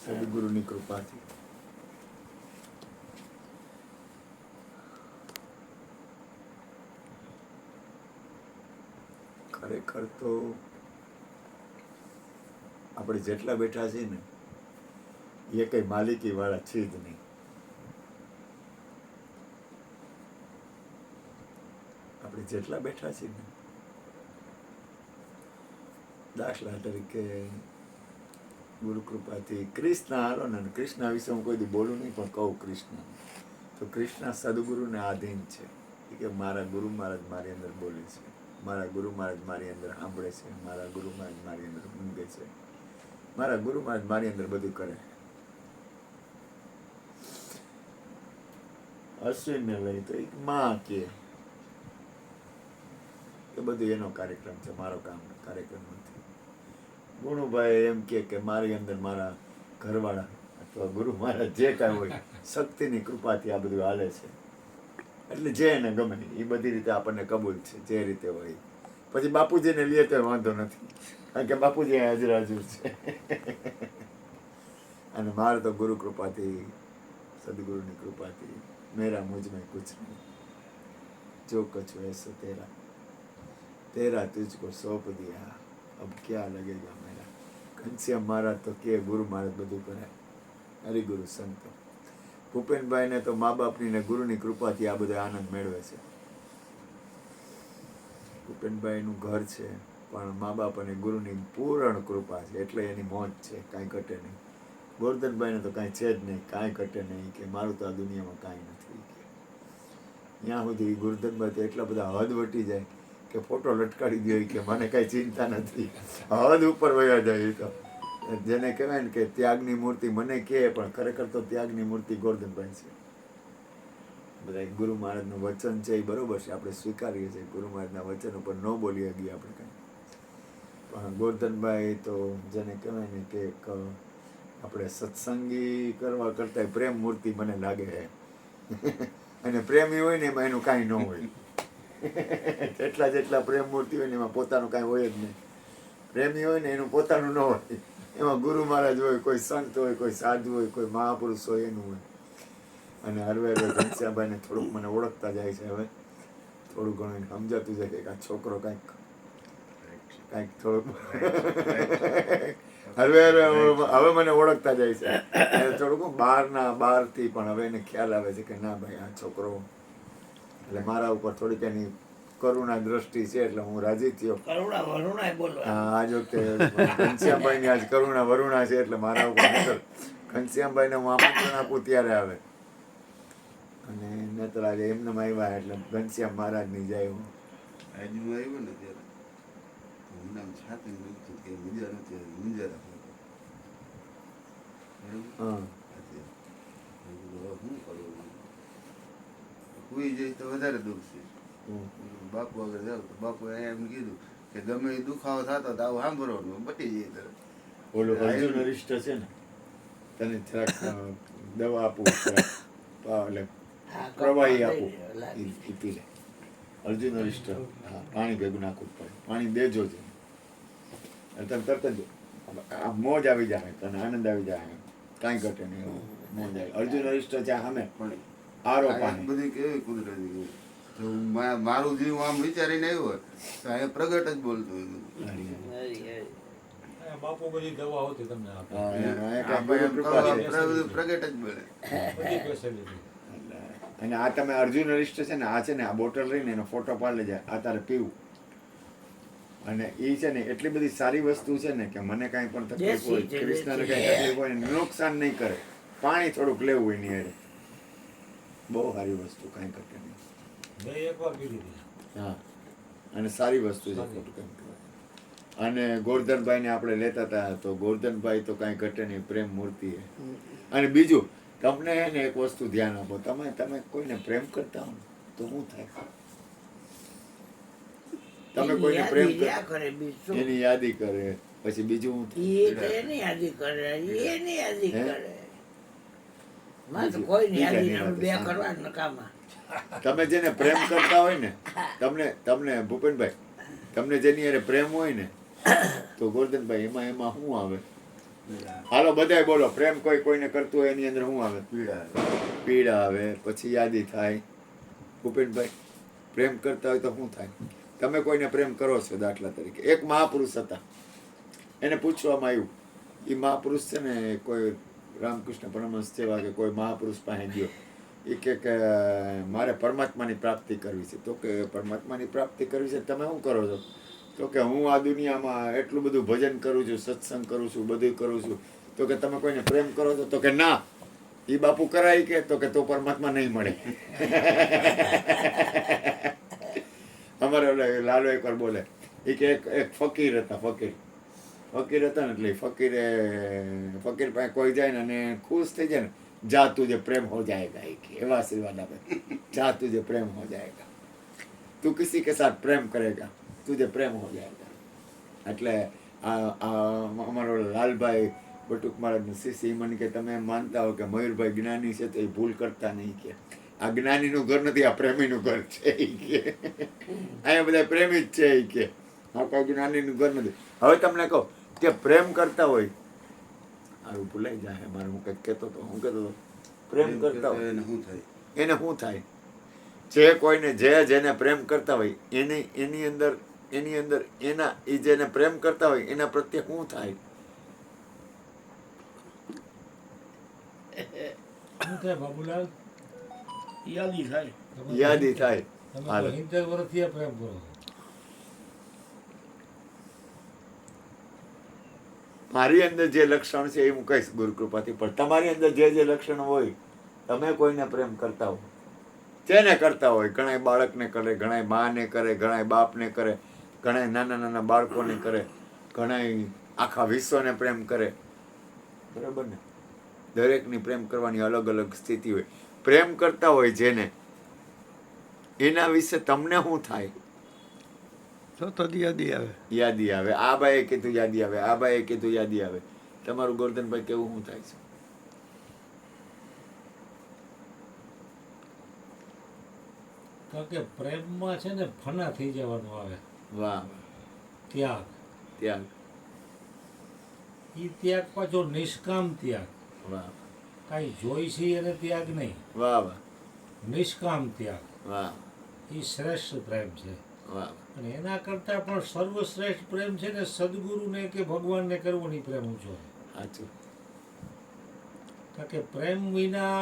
સદગુરુની કૃપાથી ખરેખર તો આપણે જેટલા બેઠા છીએ ને એ કઈ માલિકી વાળા છે જ નહીં. આપણે જેટલા બેઠા છીએ ને, દાખલા તરીકે ગુરુ કૃપાથી કૃષ્ણ હારો ને, કૃષ્ણ વિશે હું કોઈ દી બોલું નહીં, પણ કહું કૃષ્ણ તો કૃષ્ણ સદગુરુને આધીન છે. કે મારા ગુરુ મહારાજ મારી અંદર બોલે છે, મારા ગુરુ મહારાજ મારી અંદર સાંભળે છે, મારા ગુરુ મહારાજ મારી અંદર ઊંઘે છે, મારા ગુરુ મહારાજ મારી અંદર બધું કરે. અશ્વિનને લઈ તો એક માં કે બધું એનો કાર્યક્રમ છે, મારો કામ કાર્યક્રમ નથી. ગુણુભાઈ એમ કે મારી અંદર મારા ઘરવાળા અથવા ગુરુ મહારાજ જે કાંઈ હોય શક્તિની કૃપાથી આ બધું હાલે છે. એટલે જે એને ગમે એ બધી રીતે આપણને કબૂલ છે, જે રીતે હોય. પછી બાપુજીને લે તો વાંધો નથી, કારણ કે બાપુજી હાજર હાજર છે. અને મારે તો ગુરુ કૃપાથી, સદગુરુની કૃપાથી મેરા મુझ में कुछ नहीं, जो कुछ ऐसा तेरा तेरा तुझको सौंप दिया, अब क्या लगेगा मेरा. ઘનશ્યામ મહારાજ તો કે ગુરુ મહારાજ બધું કરે, હરિગુરુ સંતો. ભૂપેનભાઈને તો મા બાપની ને ગુરુની કૃપાથી આ બધો આનંદ મેળવે છે. ભૂપેનભાઈનું ઘર છે, પણ મા બાપ અને ગુરુની પૂર્ણ કૃપા છે, એટલે એની મોજ છે, કાંઈ ઘટે નહીં. ગોરધનભાઈને તો કાંઈ છે જ નહીં, કાંઈ ઘટે નહીં, કે મારું તો આ દુનિયામાં કાંઈ નથી. ત્યાં સુધી ગુરુધનભાઈ તો એટલા બધા હદ વટી જાય કે ફોટો લટકાડી દે કે મને કાંઈ ચિંતા નથી, હદ ઉપર વયા જાય. તો જેને કહેવાય ને કે ત્યાગની મૂર્તિ મને કહે, પણ ખરેખર તો ત્યાગની મૂર્તિ ગોરધનભાઈ છે. બધા ગુરુ મહારાજનું વચન છે એ બરોબર છે, આપણે સ્વીકારીએ છીએ, ગુરુ મહારાજના વચન ઉપર ન બોલી શકીએ આપણે કાંઈ. પણ ગોરધનભાઈ તો જેને કહેવાય ને કે આપણે સત્સંગી કરવા કરતાં પ્રેમ મૂર્તિ મને લાગે છે. અને પ્રેમી હોય ને એમાં એનું કાંઈ ન હોય. જેટલા પ્રેમ મૂર્તિ હોય ને એમાં પોતાનું કાંઈ હોય જ નહીં. પ્રેમી હોય ને એનું પોતાનું ન હોય, એમાં ગુરુ મહારાજ હોય, કોઈ સંત હોય, કોઈ સાધુ હોય, કોઈ મહાપુરુષ હોય, એનું હોય. અને હરવે હરવે ઘનશ્યામભાઈને થોડુંક મને ઓળખતા જાય છે. હવે થોડું ઘણું સમજાતું જાય કે આ છોકરો કાંઈક થોડુંક હવે મને ઓળખતા જાય છે. થોડુંક બહારથી પણ હવે એને ખ્યાલ આવે છે કે ના ભાઈ આ છોકરો, એટલે મારા ઉપર થોડીક એની કરુણા દ્રષ્ટિ છે, એટલે હું રાજી થયો. હા, આજ વખતે ઘનશ્યામભાઈની આજ કરુણા વરુણા છે, એટલે મારા ઉપર ઘનશ્યામભાઈને હું આમંત્રણ આપું ત્યારે આવે. અને નતર આજે એમને આવ્યા એટલે ઘનશ્યામ મહારાજની જાય. હું આવ્યો ને ત્યારે નામ છાતી કે મજા નથી, મજા રાખો. હા, શું કરવું, કોઈ જાય તો વધારે દુઃખ છે. બાપુ આગળ જાવ તો બાપુ એમ કીધું કે ગમે એ દુખાવો થતો તો આવું સાંભળવાનું, બટી જાય. તો ઓલો અર્જુન અરિષ્ટ છે ને, તને જરાક દવા આપું, એટલે પ્રવાહી આપું, એ પી લે. અર્જુન અરિષ્ટ, હા, પાણી ભેગું નાખવું પડે, પાણી દેજો છે, તમે તરત જ મોજ આવી જાય, તને આનંદ આવી જાય, કાંઈ ઘટે નહીં, મોજ આવી. અર્જુન અરિષ્ટ છે સામે પણ આરો પાણી બધી કેવી કુદરતી. મારું જીવ આમ વિચારીને આવ્યો તો અહીંયા પ્રગટ જ બોલતું બાપુ બધી દવા હોતી તમને પ્રગટ જ બોલે. અને આ તમે અર્જુન અરિષ્ટ છે ને, આ છે ને, આ બોટલ લઈને એનો ફોટો પાડી લેજે, આ તારે પીવું. અને એ છે ને એટલી બધી સારી વસ્તુ છે ને કે મને કાંઈ પણ તકલીફ હોય, કૃષ્ણને કાંઈ તકલીફ હોય, નુકસાન નહીં કરે. પાણી થોડુંક લેવું હોય ની હારે, બહુ સારી વસ્તુ, કાંઈ ઘટે નહીં. હા, અને સારી વસ્તુ છે. અને ગોરધનભાઈને આપણે લેતા હતા તો ગોરધનભાઈ તો કાંઈ ઘટે નહીં, પ્રેમ મૂર્તિ. અને બીજું તમને ને એક વસ્તુ ધ્યાન આપો, તમે કોઈને પ્રેમ કરતા હો તો શું થાય? તમે કોઈને પ્રેમ એની યાદી કરે, પછી બીજું તમે જેને પ્રેમ કરતા હોય ને, તમને ભૂપેનભાઈ, તમને જેની હારે પ્રેમ હોય ને, તો ગોરધનભાઈ એમાં શું આવે હાલો બધાય બોલો, પ્રેમ કોઈ કોઈને કરતું હોય એની અંદર શું આવે? પીડા પીડા આવે. પછી યાદી થાય. ભૂપેનભાઈ, પ્રેમ કરતા હોય તો શું થાય? તમે કોઈને પ્રેમ કરો છો, દાખલા તરીકે એક મહાપુરુષ હતા, એને પૂછવામાં આવ્યું, એ મહાપુરુષ છે ને કોઈ રામકૃષ્ણ પરમહંસ જેવા કે કોઈ મહાપુરુષ પાસે ગયો, એ કે મારે પરમાત્માની પ્રાપ્તિ કરવી છે. તો કે પરમાત્માની પ્રાપ્તિ કરવી છે, તમે શું કરો છો? તો કે હું આ દુનિયામાં એટલું બધું ભજન કરું છું, સત્સંગ કરું છું, બધું કરું છું. તો કે તમે કોઈને પ્રેમ કરો છો? તો કે ના. એ બાપુ કરાય કે? તો કે તો પરમાત્મા નહીં મળે. અમારે ઓલા લાલો એકવાર બોલે, એ કે એક ફકીર હતા, ફકીર હતા ને એટલે ફકીર પાસે કોઈ જાય ને અને ખુશ થઈ જાય ને, જા તુજે પ્રેમ હો જાયગા, કે એવા આશીર્વાદ આપે, જા તુજે પ્રેમ હો જાયગા, તું કિસી કે સાથ પ્રેમ કરેગા, તુજે પ્રેમ હો જાયગા. એટલે અમારો લાલભાઈ બટુક મહારાજનું શિષ્ય મને કે તમે એમ માનતા હો કે મયુરભાઈ જ્ઞાની છે તો એ ભૂલ કરતા નહીં, કે આ જ્ઞાનીનું ઘર નથી, આ પ્રેમીનું ઘર છે એ કે, અહીંયા બધા પ્રેમી જ છે એ કે, આ કોઈ જ્ઞાનીનું ઘર નથી. હવે તમને કહો કે પ્રેમ કરતા હોય, આવું ભૂલાઈ જાય મારે, હું કંઈક કહેતો હતો, હું કહેતો હતો, પ્રેમ કરતા હોય એને શું થાય? એને શું થાય? જે કોઈને જેને પ્રેમ કરતા હોય એની અંદર એના એ જેને પ્રેમ કરતા હોય એના પ્રત્યે શું થાય? શું થાય બાબુલાલ? યાદી થાય. યાદી થાય. તમે હાલો. 70 વર્ષથી આ પ્રેમ કરો છો. મારી અંદર જે લક્ષણ છે એ હું કહીશ ગુરુકૃપાથી, પણ તમારી અંદર જે લક્ષણ હોય, તમે કોઈને પ્રેમ કરતા હો, જેને કરતા હોય, ઘણા બાળકને કરે, ઘણા માને કરે, ઘણા બાપને કરે, ઘણા નાના બાળકોને કરે, ઘણા આખા વિશ્વને પ્રેમ કરે, બરાબર ને? દરેકની પ્રેમ કરવાની અલગ અલગ સ્થિતિ હોય. પ્રેમ કરતા હોય જેને, એના વિશે તમને શું થાય? સતત યાદી આવે. યાદી આવે. આ ભાઈએ કીધું યાદી આવે, આ ભાઈએ કીધું યાદી આવે. તમારું ગોરધનભાઈ કેવું શું થાય છે? કારણ કે પ્રેમમાં છે ને ફના થઈ જવાનું આવે. વાહ. ત્યાગ. ત્યાગ. એ ત્યાગ પાછો નિષ્કામ ત્યાગ. વાહ કાંઈ જોઈશી અને ત્યાગ નહીં, વાહ વાહ નિષ્કામ ત્યાગ. વાહ એ શ્રેષ્ઠ પ્રેમ છે. વાહ. અને એના કરતાં પણ સર્વશ્રેષ્ઠ પ્રેમ છે ને સદગુરુને કે ભગવાનને કરવો નહીં પ્રેમ ઊંચો. સાચું. કારણ કે પ્રેમ વિના,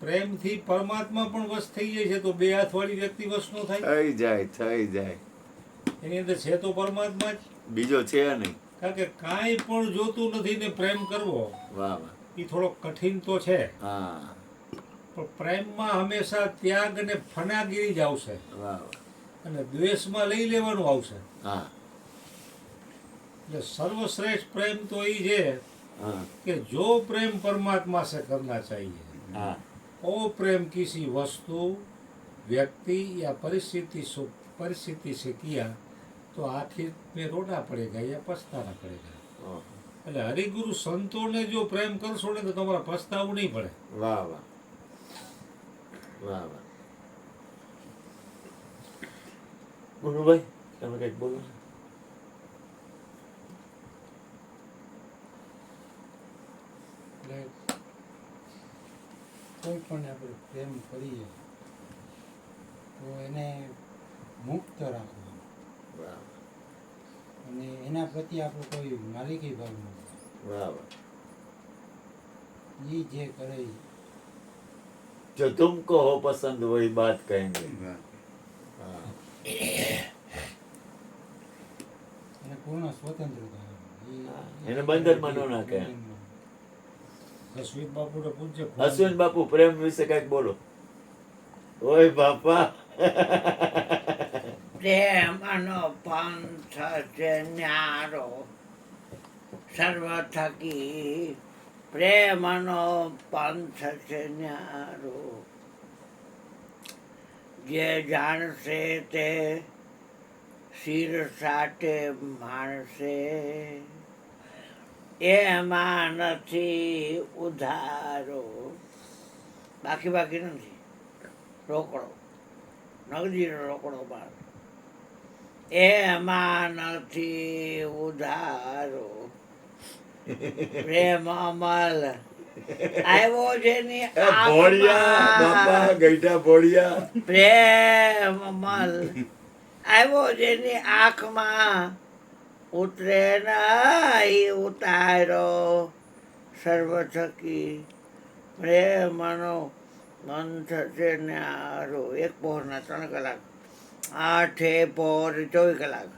પ્રેમથી પરમાત્મા પણ વશ થઈ જાય છે, તો બે હાથવાળી વ્યક્તિ વશ ન થાય. થઈ જાય. એની અંદર છે તો પરમાત્મા જ. બીજો છે નહીં. કારણ કે કાંઈ પણ જોતું નથી ને પ્રેમ કરવો વાહ વાહ. એ થોડો કઠિન તો છે, હા. પણ પ્રેમમાં હંમેશા ત્યાગ અને ફનાગીરી જ આવશે, વાહ વાહ. અને દ્વેષમાં લઈ લેવાનું આવશે. હા એટલે સર્વશ્રેષ્ઠ પ્રેમ તો એ છે હા कि जो प्रेम परमात्मा से करना चाहिए, હા. वो प्रेम किसी वस्तु, व्यक्ति या परिस्थिति से किया तो आखिर में रोना पड़ेगा या पछताना पड़ेगा. ઓહો. એટલે હરિગુરુ સંતોને જો પ્રેમ કરશો ને તો તમારે પછતાવું નહીં પડે. વાહ વાહ વાહ વાહ. ગુરુભાઈ તમે કંઈક બોલો. એટલે કોઈ પણ આપણે પ્રેમ કરીએ તો એને મુક્ત રાખવું વાહ અને એના પ્રત્યે આપણો કોઈ માલિકી ભાવ ન હોય. વાહ વાહ. એ જે કરે એ. જો તુમકો હો પસંદ વહી બાત કહેંગે. વાહ. હા. એને પૂર્ણ સ્વતંત્રતા હોય. એને બંધનમાં ન નાખે. અશ્વિન બાપુને પૂછજે. અશ્વિન બાપુ પ્રેમ વિશે કંઈક બોલો. ઓય બાપા. પ્રેમનો પંથ છે ન્યારો સર્વ થકી, પ્રેમનો પંથ છે ન્યારો, જે જાણશે તે શિર સાટે માણસે, એમાં નથી ઉધારો. બાકી નથી. રોકડો નગદીનો રોકડો બાર, એમાં નથી ઉધારો, પ્રેમ અમલ આવ્યો જેની એ ભોળિયા બાપા આંખમાં ગઈઢા ભોળિયા. પ્રેમ અમલ આવ્યો જેની આંખમાં ઉતરે નહીં ઉતારો સર્વ થકી પ્રેમનો મંથ છે ન્યારો. એક પહોરના 3 કલાક, 8 પહોર 24 કલાક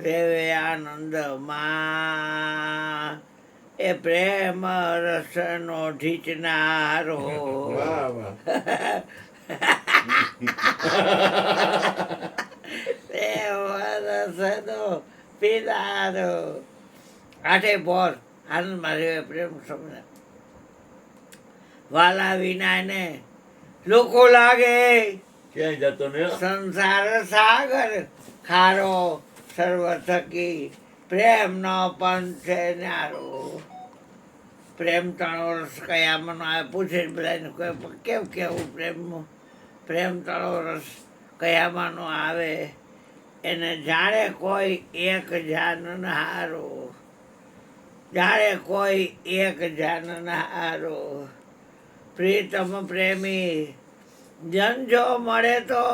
રેવે આનંદમાં એ પ્રેમ રસનો ઢીચનારો. વાહ વાહ. પ્રેમ રસનો પીનારો. 8 પહોર આનંદમાં રેવે પ્રેમ સમય વાલા વિનાને લોકો લાગે ક્યાંય જતો ને સંસાર સાગર ખારો સર્વ થકી પ્રેમનો પંથ છે ન્યારો. પ્રેમ તણો રસ કયા મનો આવે પૂછે બધાને કેમ કેવું પ્રેમનું. પ્રેમ તણો રસ કયામાંનો આવે એને જાણે કોઈ એક જાનન હારો. જાણે કોઈ એક જાનન હારો. પ્રીતમ પ્રેમી જન જો મળે તો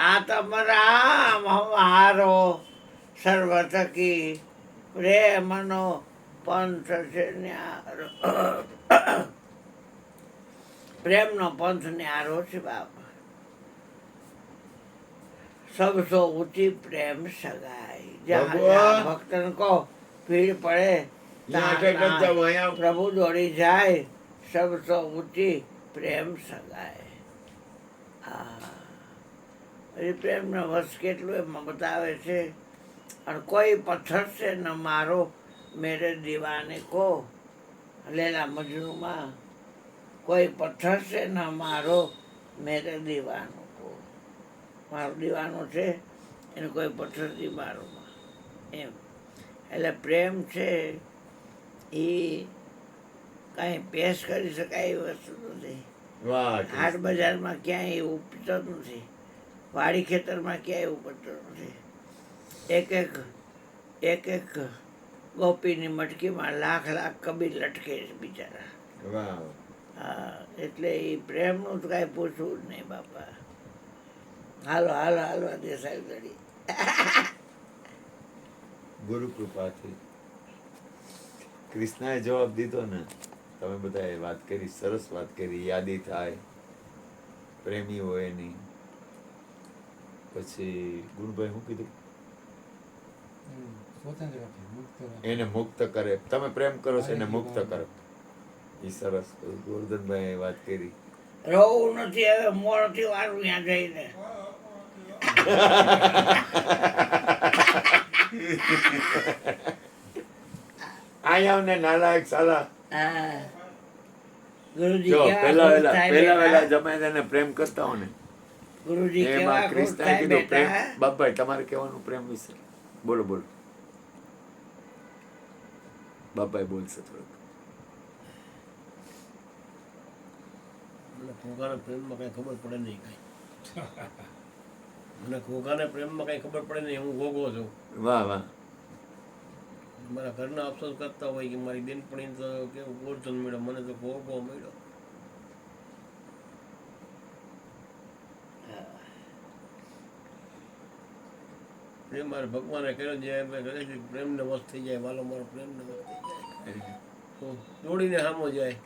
આત્મ રામ હમારો. સર્વ થકી પ્રેમનો પંથ છે ન્યારો. પ્રેમનો પંથ ન્યારો છે બાપા. સબસો ઊંચી પ્રેમ સગાઈ. જ્યાં ભગવાન. ભક્તન કો ભીડ પડે ત્યાં આગળ નથી જવું, અહીંયા. પ્રભુ દોડી જાય. સબસો ઊંચી પ્રેમ સગાઈ. હા એ પ્રેમનો વશ કેટલું એમાં બતાવે છે. અને કોઈ પથ્થર છે ન મારો મેરે દીવાને કો. લેલા મજનુમાં કોઈ પથ્થર છે ન મારો મેરે દીવાનો કો. મારો દીવાનો છે એને કોઈ પથ્થરથી મારોમાં એમ. એટલે પ્રેમ છે એ કાંઈ પેશ કરી શકાય એવી વસ્તુ નથી. વાહ હાટ બજારમાં ક્યાંય એવું પીતો નથી. વાડી ખેતરમાં ક્યાંય એવું પડતું નથી. એક એક ગોપીની મટકીમાં લાખ કબીર લટકે છે બિચારા. વાહ. હા એટલે એ પ્રેમનું તો કાંઈ પૂછવું જ નહીં બાપા. હાલો હાલો હાલવા દે સાહેબ ઘડી. ગુરુ કૃપાથી કૃષ્ણએ જવાબ દીધો ને. તમે બધાએ વાત કરી, સરસ વાત કરી. યાદી થાય પ્રેમી હોય એની. પછી ગુરુભાઈ શું કીધું? સ્વતંત્ર રાખે, મુક્ત રાખે. એને મુક્ત કરે. તમે પ્રેમ કરો છો એને મુક્ત કરે. એ સરસ ગોરધનભાઈ વાત કરી. રહું નથી હવે મોર નથી વાળું ત્યાં જઈને. આયા ને નાલાયક સાલા. હા ગુરુજી જો કેવા પેલા ખુશ વેલા થાય પેલા વેલા બેટા. જમાઈને એને પ્રેમ કરતા હો ને ગુરુજી કેવા એમાં ખુશ કૃષ્ણએ થાય કીધું પ્રેમ. બેટા. બાપભાઈ તમારે કહેવાનું પ્રેમ વિશે બોલો બોલો. બાપભાઈ બોલશે થોડુંક. મને ઘોઘાના પ્રેમમાં કઈ ખબર પડે નહીં કઈ. મને ઘોઘાના પ્રેમમાં કઈ ખબર પડે નહીં. હું ઘોઘો છું. વાહ વાહ. મારા ઘરના અફસોસ કરતા હોય કે મારી બેનપણી તો કેવું ગોરધન મળ્યો, મને તો ઘોઘો મળ્યો. પ્રેમ મારે ભગવાને કર્યો જે એમ કહે છે પ્રેમને વશ થઈ જાય. વાલો મારો પ્રેમને વશ થઈ જાય તો દોડીને સામો જાય.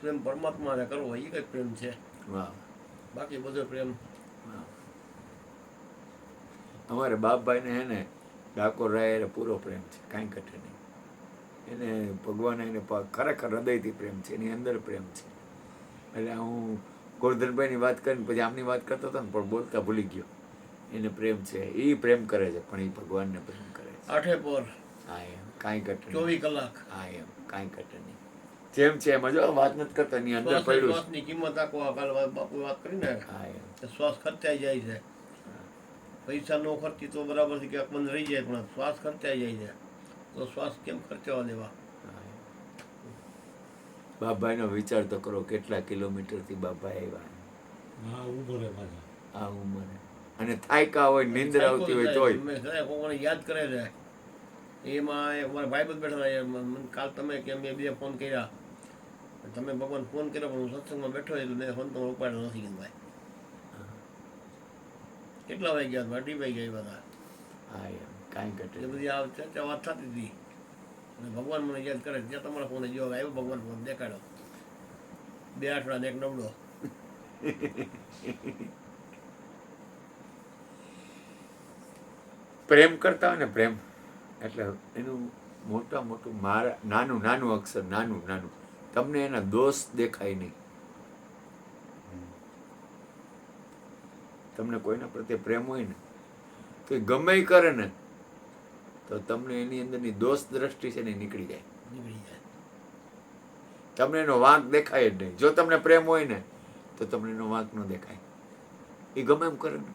પ્રેમ પરમાત્માને કરવો એ કઈ પ્રેમ છે. વાહ બાકી બધો પ્રેમ વાહ. અમારે બાપભાઈને હે ને ડાકોર રાય પૂરો પ્રેમ છે, કાંઈ ઘટે નહીં. એને ભગવાન એને ખરેખર હૃદયથી પ્રેમ છે, એની અંદર પ્રેમ છે. એટલે હું ગોરધનભાઈની વાત કરીને પછી આમની વાત કરતો હતો ને પણ બોલતા ભૂલી ગયો. એને પ્રેમ છે, એ પ્રેમ કરે છે પણ એ ભગવાનને પ્રેમ કરે છે. 8 પર હા એમ કાંઈ ઘટે નહીં. 24 કલાક હા એમ કાંઈ ઘટે નહીં. જેમ છે એમ જો વાત નથી કરતા એની અંદર શ્વાસે પડ્યું છે. શ્વાસની કિંમત આખો કાલ બાપુ વાત કરીને હા એમ કે શ્વાસ ખર્ચાઈ જાય છે. પૈસા નો ખર્ચી તો બરાબર છે ક્યાંક બંધ રહી જાય, પણ શ્વાસ ખર્ચાઈ જાય છે તો શ્વાસ કેમ ખર્ચાવા દેવા. બાપભાઈનો વિચાર તો કરો કેટલા કિલોમીટરથી બાપભાઈ આવ્યા હા ઉભો રહે પાછા. આ ઉંમરે. અને થાયકા હોય નિંદ્રા આવતી હોય તોય મેં ઘણા કોઈને યાદ કરે છે એમાં અમારા ભાઈ બંધ બેઠા હતા મને કાલ તમે કે મેં બે ફોન કર્યા તમે ભગવાન ફોન કર્યો પણ હું સત્સંગમાં બેઠો એટલે મેં ફોન તો ઉપાડ્યો નથી કીધું ભાઈ કેટલા વાગી ગયા અઢી વાગી ગયા એ બધા હા એમ કાંઈ ઘટે એ નહીં. બધી આ ચર્ચા વાત થતી હતી અને ભગવાન મને યાદ કરે જ્યાં તમારા ફોને જો આવ્યો ભગવાન ફોન દેખાડ્યો 2 અઠવાડિયા ને એક નવડો પ્રેમ કરતા હોય ને પ્રેમ એટલે એનું મોટું મારા નાનું અક્ષર નાનું તમને એના દોષ દેખાય નહીં. તમને કોઈના પ્રત્યે પ્રેમ હોય ને તો એ ગમે ઈ કરે ને તો તમને એની અંદરની દોષ દ્રષ્ટિ છે ને એ નીકળી જાય. નીકળી જાય તમને એનો વાંક દેખાય જ નહીં. જો તમને પ્રેમ હોય ને તો તમને એનો વાંક ન દેખાય. એ ગમે એમ કરે ને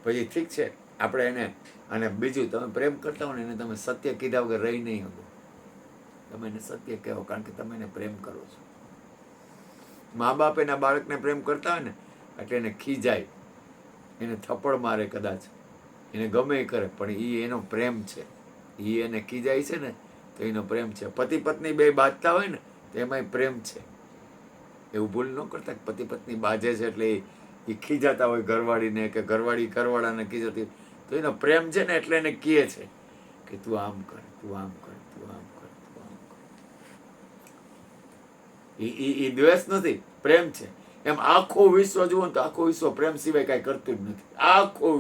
પછી ઠીક છે આપણે એને અને બીજું તમે પ્રેમ કરતા હો ને એને તમે સત્ય કીધા વગર રહી નહીં શકો. તમે એને સત્ય કહેવો કારણ કે તમે એને પ્રેમ કરો છો. મા બાપ એના બાળકને પ્રેમ કરતા હોય ને એટલે એને ખીજાય, એને થપ્પડ મારે, કદાચ એને ગમે એ કરે, પણ એ એનો પ્રેમ છે. એ એને ખીજાય છે ને તો એનો પ્રેમ છે. પતિ પત્ની બે બાજતા હોય ને તો એમાંય પ્રેમ છે. એવું ભૂલ ન કરતા કે પતિ પત્ની બાજે છે એટલે એ ખીજાતા હોય ઘરવાળીને કે ઘરવાળી ઘરવાળાને ખીજાતી હોય તો એનો પ્રેમ છે ને એટલે એને કહે છે કે તું આમ કર, તું આમ કર, તું આમ કર, તું આમ કર. એ દ્વેષ નથી, પ્રેમ છે. એમ આખું વિશ્વ જુઓ ને તો આખું વિશ્વ પ્રેમ સિવાય કઈ કરતું જ નથી. આખું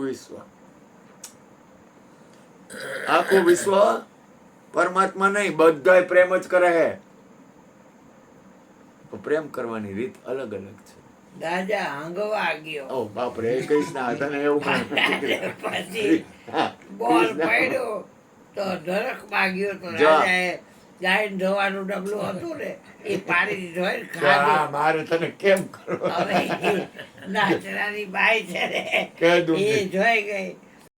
વિશ્વ પરમાત્મા નહીં, બધાય પ્રેમ જ કરે છે. તો પ્રેમ કરવાની રીત અલગ અલગ છે. દાદા હંગવા ગયો ઓ બાપ રે, કૃષ્ણ હતા ને એવું પછી બોલ પડ્યો તો ધરકમાં ગયો તો જા. રાજાએ ગાયન ધોવાનું ડબલું હતું ને એ પાડી ધોઈને હા, ખાધું. મારે તને કેમ કરવા હવે એ નાચનારી બાઈ છે ને કહી દઉં એ ને. જોઈ ગઈ